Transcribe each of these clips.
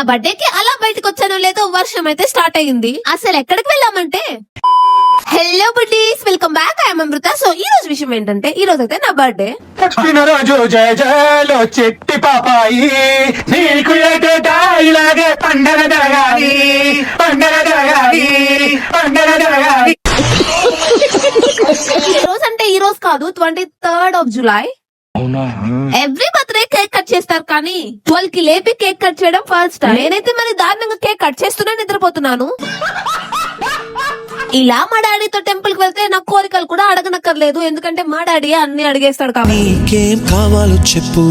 బర్త్డేకి అలా బయటకు వచ్చానో లేదో వర్షం అయితే స్టార్ట్ అయ్యింది. అసలు ఎక్కడికి వెళ్ళామంటే, hello buddies, welcome back. I'm Amrutha. So ఈ రోజు విషయం ఏంటంటే, ఈ రోజు అయితే నా బర్త్డే. పుట్టినరోజు జయ జయలో చెట్టి పాపాయి, నీకు ఎటేటా ఇలాగే పండగ జరగాలి, పండగ జరగాలి, పండగ జరగాలి. ఈ రోజు అంటే ఈ రోజు కాదు, 23rd of July. Every birthday cake cut చేస్తారు, కానీ 12 కి లేపి కేక్ కట్ చేయడం ఫస్ట్ టైం. నేనైతే మరి దారుణంగా కేక్ కట్ చేస్తూనే నిద్రపోతున్నాను. ఇలా మా డాడీతో టెంపుల్ కి వెళ్తే నా కోరికలు కూడా అడగనక్కర్లేదు, ఎందుకంటే మా డాడీ అన్ని అడిగేస్తాడు కాబట్టి. నీకేం కావాలో చెప్పు,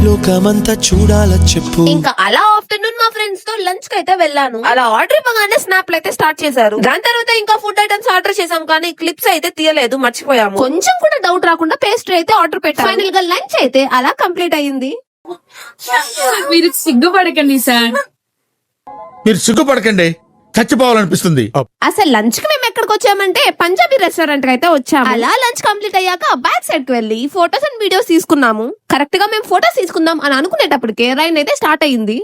లోకమంతా చూడాల చెప్పు. ఇంకా అలా ఆఫ్టర్నూన్ మా ఫ్రెండ్స్ తో లంచ్ కి అయితే వెళ్ళాను. అలా ఆర్డర్ ఇవ్వగానే స్నాప్లు అయితే స్టార్ట్ చేశారు. దాని తర్వాత ఇంకా ఫుడ్ ఐటమ్స్ ఆర్డర్ చేసాం, కానీ క్లిప్స్ అయితే తీయలేదు, మర్చిపోయాము. కొంచెం కూడా డౌట్ రాకుండా పేస్ట్రీ అయితే ఆర్డర్ పెట్టాం. ఫైనల్ గా లంచ్ అయితే అలా కంప్లీట్ అయ్యింది. మీరు సిగ్గుపడకండి సార్. మీరు సిగ్గుపడకండి, చచ్చిపోవాలనిపిస్తుంది. అసలు లంచ్ కి మేము ఎక్కడికి వచ్చామంటే పంజాబీ రెస్టారెంట్ కి అయితే వచ్చాము. అలా లంచ్ కంప్లీట్ అయ్యాక బ్యాక్ సైడ్ కి వెళ్లి ఫోటోస్ అండ్ వీడియోస్ తీసుకున్నాము. కరెక్ట్ గా మేము ఫోటోస్ తీసుకుందాం అని అనుకునేటప్పటికే రైన్ అయితే స్టార్ట్ అయ్యింది.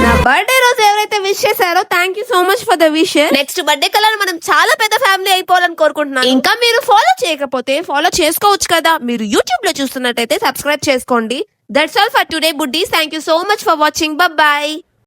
నా బర్త్డే రోజు ఎవరైతే విష్ చేశారో thank you so much for the wish. Next birthday కల్లా మనం చాలా పెద్ద ఫ్యామిలీ అయిపోవాలని కోరుకుంటున్నాను. ఇంకా మీరు ఫాలో చేయకపోతే ఫాలో చేసుకోవచ్చు కదా. మీరు యూట్యూబ్ లో చూస్తున్నట్టయితే సబ్స్క్రైబ్ చేసుకోండి. That's all for today, buddies. Thank you so much for watching. Bye bye.